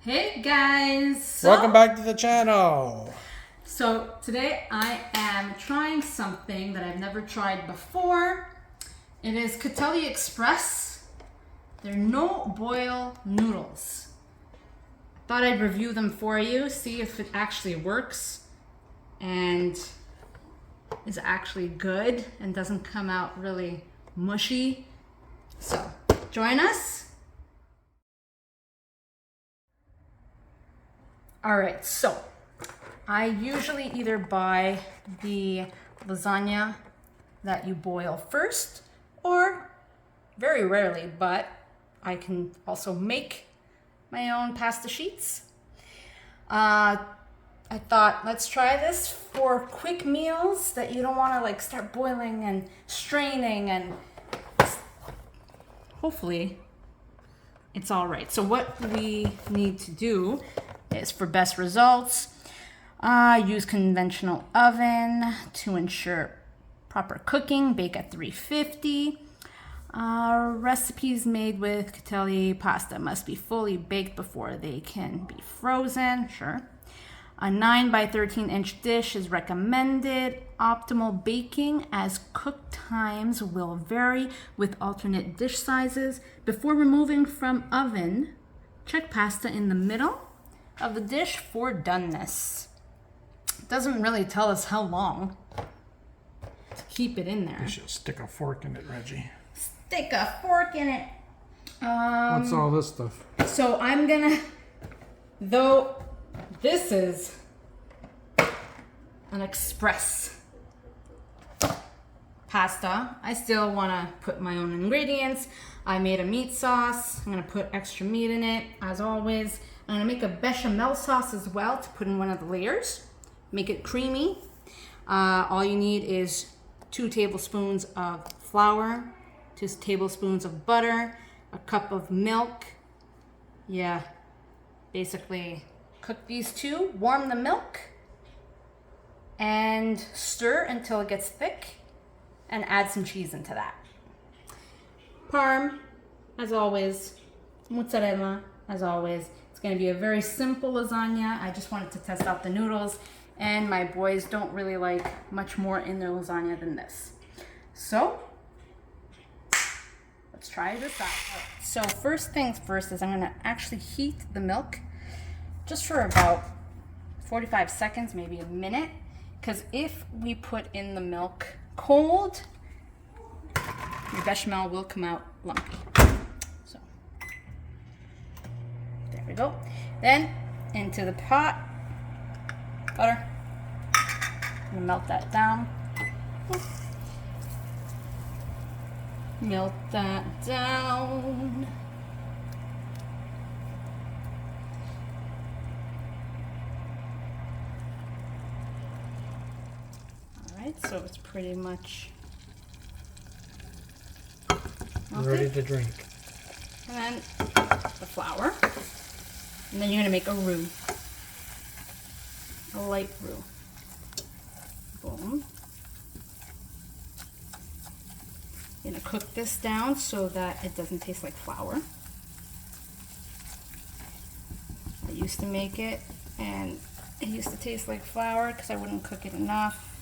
Hey guys! Welcome back to the channel. So today I am trying something that I've never tried before. It is Catelli Express. They're no boil noodles. Thought I'd review them for you, see if it actually works and is actually good and doesn't come out really mushy. So join us. All right, so I usually either buy the lasagna that you boil first, or very rarely, but I can also make my own pasta sheets. I thought, let's try this for quick meals that you don't want to like start boiling and straining, and hopefully it's all right. So what we need to do is, for best results, use conventional oven to ensure proper cooking. Bake at 350. Recipes made with Catelli pasta must be fully baked before they can be frozen. Sure. A 9 by 13 inch dish is recommended. Optimal baking, as cook times will vary with alternate dish sizes. Before removing from oven, check pasta in the middle of the dish for doneness. It doesn't really tell us how long to keep it in there. You should stick a fork in it, Reggie. Stick a fork in it. What's all this stuff? So I'm gonna, though this is an express pasta, I still wanna put my own ingredients. I made a meat sauce. I'm gonna put extra meat in it, as always. I'm gonna make a bechamel sauce as well to put in one of the layers. Make it creamy. All you need is 2 tablespoons of flour, 2 tablespoons of butter, a cup of milk. Yeah, basically cook these two, warm the milk, and stir until it gets thick, and add some cheese into that. Parm, as always. Mozzarella, as always. It's going to be a very simple lasagna. I just wanted to test out the noodles, and my boys don't really like much more in their lasagna than this. So let's try this out. So first things first is I'm going to actually heat the milk just for about 45 seconds, maybe a minute, because if we put in the milk cold, the bechamel will come out lumpy. So there we go. Then into the pot, butter. I'm gonna melt that down. Melt that down. All right, so it's pretty much Ready to drink. And then the flour. And then you're gonna make a roux. A light roux. Boom. You're gonna cook this down so that it doesn't taste like flour. I used to make it and it used to taste like flour because I wouldn't cook it enough.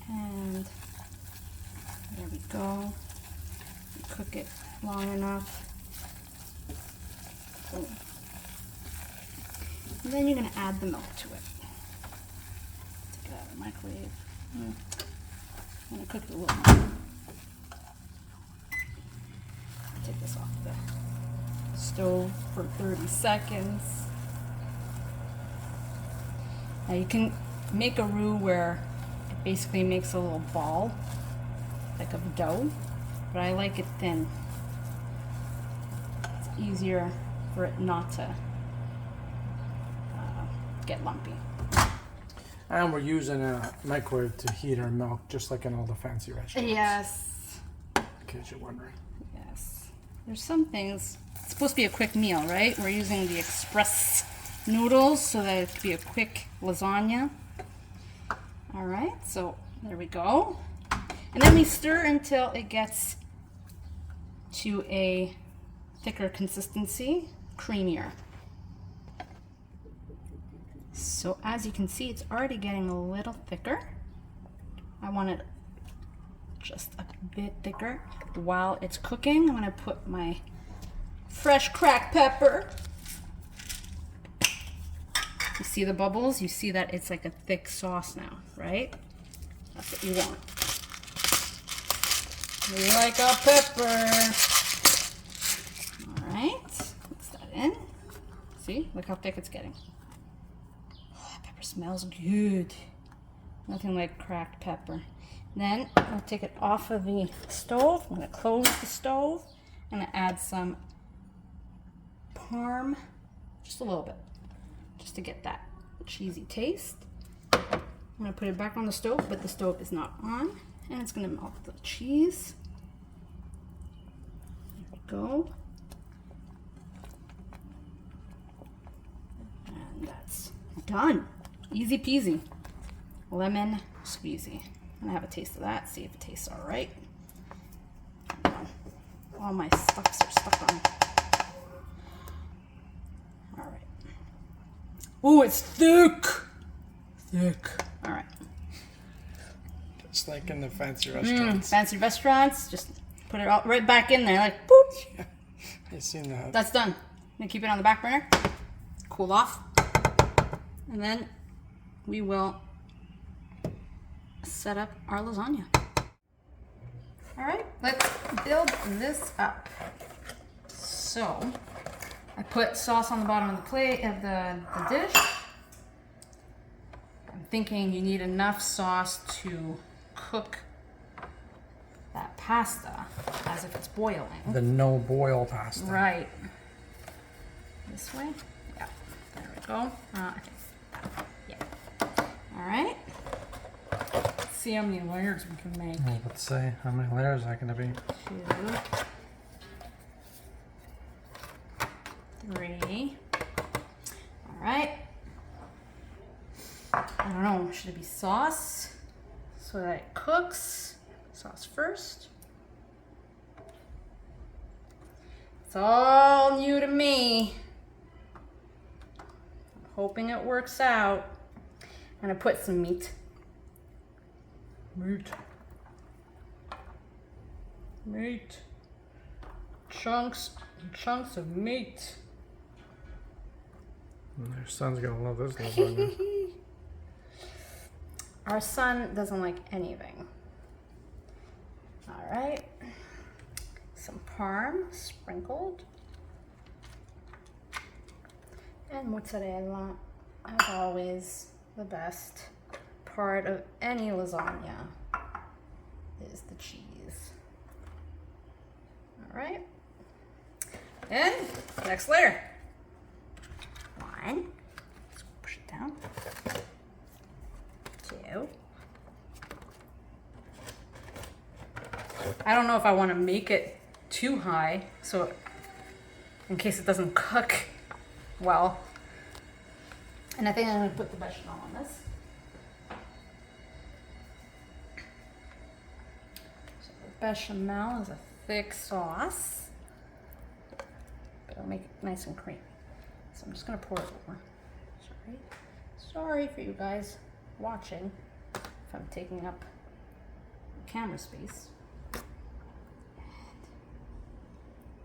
And there we go. You cook it long enough. Boom. And then you're going to add the milk to it. Take it out of the microwave. I'm going to cook it a little more. Take this off the stove for 30 seconds. Now you can make a roux where it basically makes a little ball, like of dough, but I like it thin. It's easier for it not to get lumpy. And we're using a microwave to heat our milk, just like in all the fancy restaurants. Yes. In case you're wondering. Yes. There's some things. It's supposed to be a quick meal, right? We're using the express noodles so that it could be a quick lasagna. All right, so there we go. And then we stir until it gets to a thicker consistency, creamier. So as you can see, it's already getting a little thicker. I want it just a bit thicker. While it's cooking, I'm gonna put my fresh cracked pepper. You see the bubbles? You see that it's like a thick sauce now, right? That's what you want. We like our pepper. All right, mix that in. See, look how thick it's getting. Oh, that pepper smells good. Nothing like cracked pepper. Then I'll take it off of the stove. I'm gonna close the stove. I'm gonna add some parm, just a little bit, just to get that cheesy taste. I'm gonna put it back on the stove, but the stove is not on, and it's gonna melt the cheese. There we go. And that's done. Easy peasy. Lemon squeezy. I'm gonna have a taste of that, see if it tastes all right. All my stuffs are stuck on. All right. Ooh, it's thick. Thick. All right. Just like in the fancy restaurants. Fancy restaurants, just put it all right back in there, like boop. Yeah, I've seen that. That's done. I'm gonna keep it on the back burner, cool off, and then we will set up our lasagna. All right, let's build this up. So I put sauce on the bottom of the plate of the dish. I'm thinking you need enough sauce to cook that pasta as if it's boiling. The no boil pasta. Right. This way? Yeah. There we go. Yeah. All right. Let's see how many layers we can make. Let's see, how many layers are going to be? 2, 3. All right. I don't know, should it be sauce so that it cooks? Sauce first. It's all new to me. I'm hoping it works out. I'm gonna put some meat. Meat. Chunks and chunks of meat. Your son's gonna love this lasagna. Our son doesn't like anything. All right. Some parm sprinkled. And mozzarella, as always, the best part of any lasagna is the cheese. All right. And next layer. 1. Let's push it down. 2. I don't know if I want to make it too high, so in case it doesn't cook well. And I think I'm going to put the bechamel on this. So the bechamel is a thick sauce, but it'll make it nice and creamy. So I'm just going to pour it over. Sorry for you guys watching if I'm taking up camera space.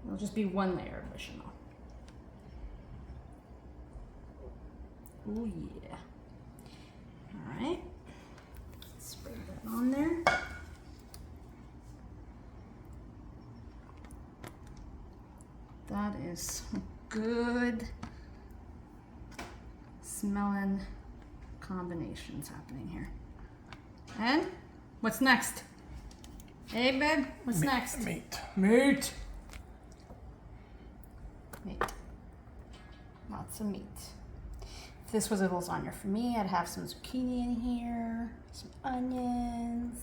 It'll just be 1 layer of bechamel. Oh yeah. All right. Spread that on there. That is some good smelling combinations happening here. And what's next? Hey, babe, what's next? Meat. Meat. Lots of meat. If this was a lasagna for me, I'd have some zucchini in here, some onions.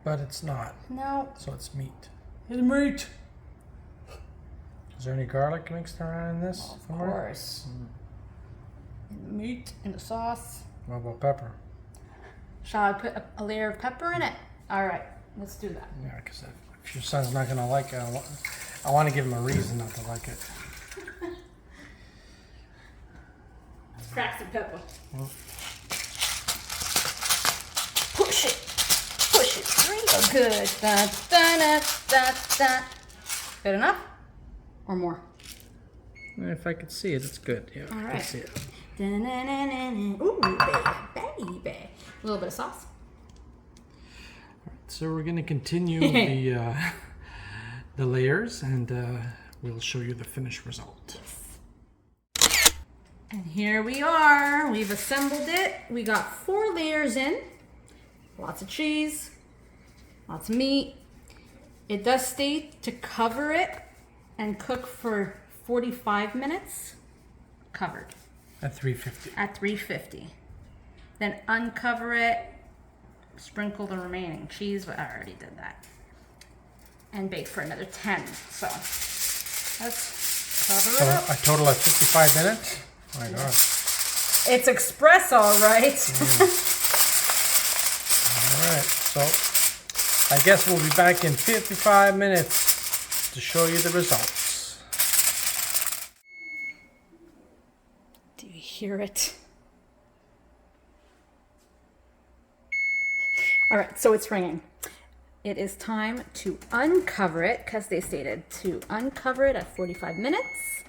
But it's not. No. So it's meat. It's meat. Is there any garlic mixed around in this? Of course. And the meat and the sauce. What about pepper? Shall I put a layer of pepper in it? All right, let's do that. Yeah, because if your son's not going to like it, I want to give him a reason not to like it. Let's crack some pepper. Well. Push it. Push it real good. Da, da, da, da, da. Good enough? Or more? If I could see it, it's good. Yeah, all I right. can see it. Ooh, baby. A little bit of sauce. So we're going to continue the layers, and we'll show you the finished result. And here we are. We've assembled it. We got 4 layers in. Lots of cheese. Lots of meat. It does state to cover it and cook for 45 minutes. Covered. At 350. At 350. Then uncover it. Sprinkle the remaining cheese, but I already did that. And bake for another 10. So let's cover it up. A total of 55 minutes? Oh my God. It's espresso, right? All right. So I guess we'll be back in 55 minutes to show you the results. Do you hear it? All right, so it's ringing. It is time to uncover it, because they stated to uncover it at 45 minutes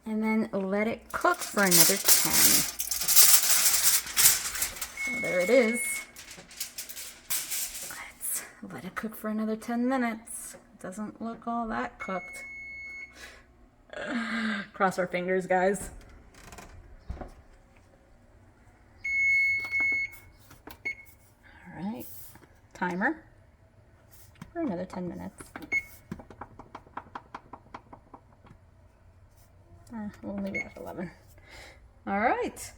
and then let it cook for another 10. So there it is. Let's let it cook for another 10 minutes. It doesn't look all that cooked. Cross our fingers, guys. All right, timer for another 10 minutes. We'll leave it at 11. All right.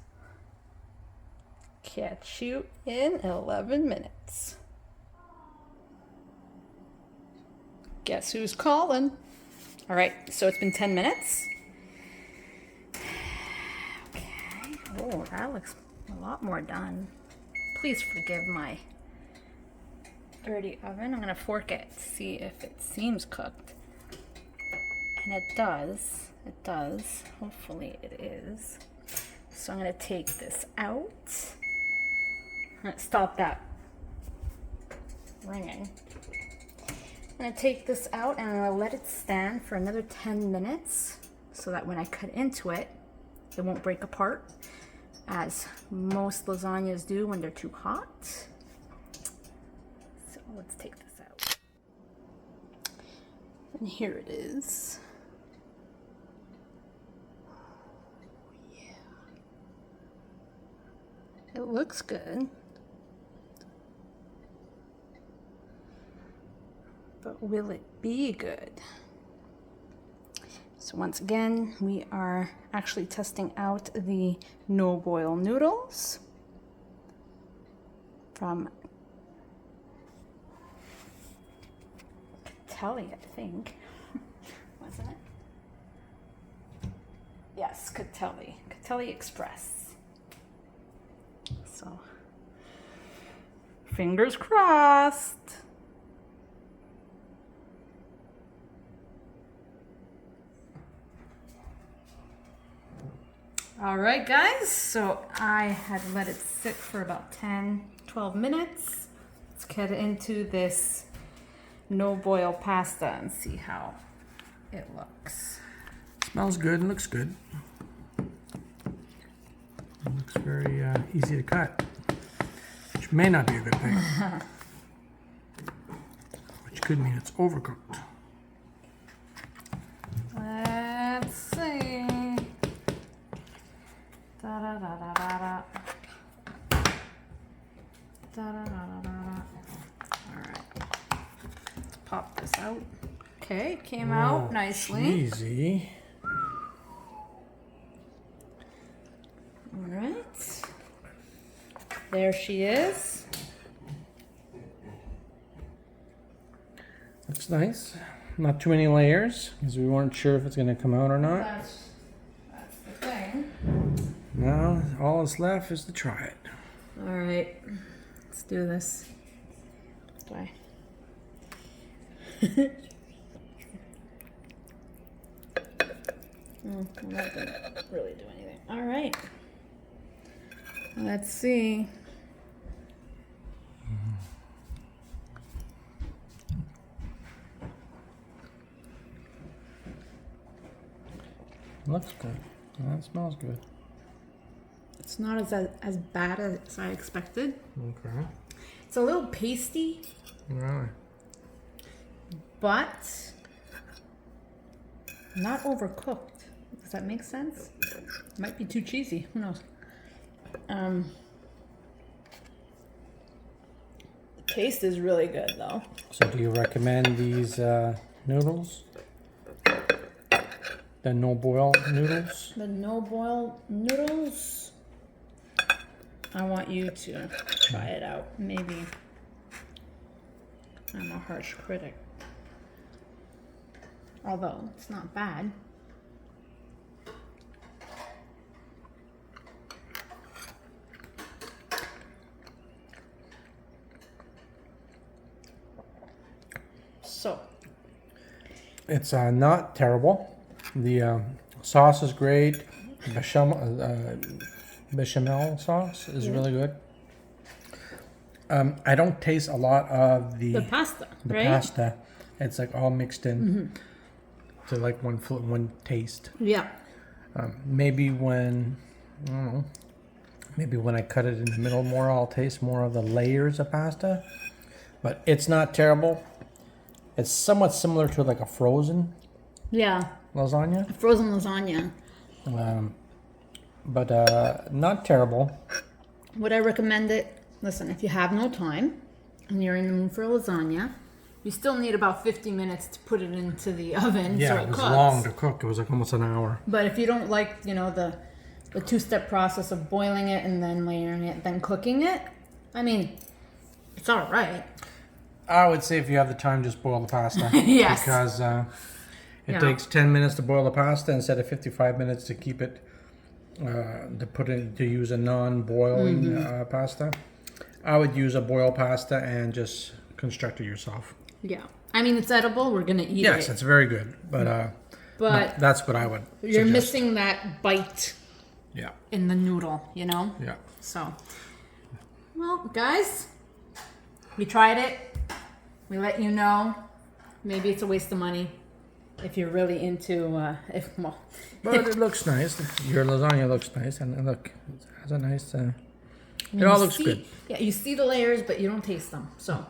Catch you in 11 minutes. Guess who's calling? All right, so it's been 10 minutes. Okay. Oh, that looks a lot more done. Please forgive my dirty oven. I'm gonna fork it to see if it seems cooked. And it does. It does. Hopefully it is. So I'm gonna take this out. I'm gonna stop that ringing. I'm gonna take this out and I'm gonna let it stand for another 10 minutes so that when I cut into it, it won't break apart, as most lasagnas do when they're too hot. So let's take this out. And here it is. Yeah. It looks good. But will it be good? So once again, we are actually testing out the no-boil noodles from Catelli, I think. Wasn't it? Yes, Catelli. Catelli Express. So, fingers crossed. All right, guys, so I had let it sit for about 10-12 minutes. Let's get into this no-boil pasta and see how it looks. Smells good and looks good. It looks very easy to cut, which may not be a good thing. Which could mean it's overcooked. Let's see. Da da da da da da. Da da da da da. All right. Let's pop this out. Okay, it came out nicely. Easy. All right. There she is. Looks nice. Not too many layers, because we weren't sure if it's going to come out or not. That's the thing. Now, all that's left is to try it. All right, let's do this. Bye. That didn't really do anything. All right. Let's see. Looks good. That smells good. It's not as bad as I expected. Okay. It's a little pasty, Really? but not overcooked. Does that make sense? Might be too cheesy. Who knows? The taste is really good, though. So do you recommend these noodles? The no-boil noodles? The no-boil noodles. I want you to try it out. Maybe I'm a harsh critic. Although it's not bad. So It's not terrible. The sauce is great. Bechamel sauce is really good. I don't taste a lot of the pasta, the right? pasta. It's like all mixed in to like one taste. Yeah. Maybe when I don't know. Maybe when I cut it in the middle more, I'll taste more of the layers of pasta. But it's not terrible. It's somewhat similar to like a frozen Yeah. lasagna, Frozen lasagna. but not terrible. Would I recommend it? Listen, if you have no time and you're in the mood for lasagna, you still need about 50 minutes to put it into the oven. Yeah, so it was cooks. long to cook. It was like almost an hour. But if you don't like, the two-step process of boiling it and then layering it, then cooking it, I mean, it's all right. I would say if you have the time, just boil the pasta. Yes. Because it Yeah. takes 10 minutes to boil the pasta instead of 55 minutes to keep it, to use a non-boiling pasta. I would use a boiled pasta and just construct it yourself. Yeah. I mean, it's edible. We're going to eat Yes, it. it's very good. But no, that's what I would You're suggest. missing that bite Yeah, in the noodle, yeah. So, well, guys, we tried it. We let you know. Maybe it's a waste of money if you're really into, But it looks nice. Your lasagna looks nice. And look, it has a nice... it all looks good. Yeah, you see the layers, but you don't taste them. So,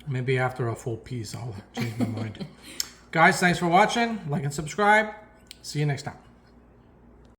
Maybe after a full piece, I'll change my mind. Guys, thanks for watching. Like and subscribe. See you next time.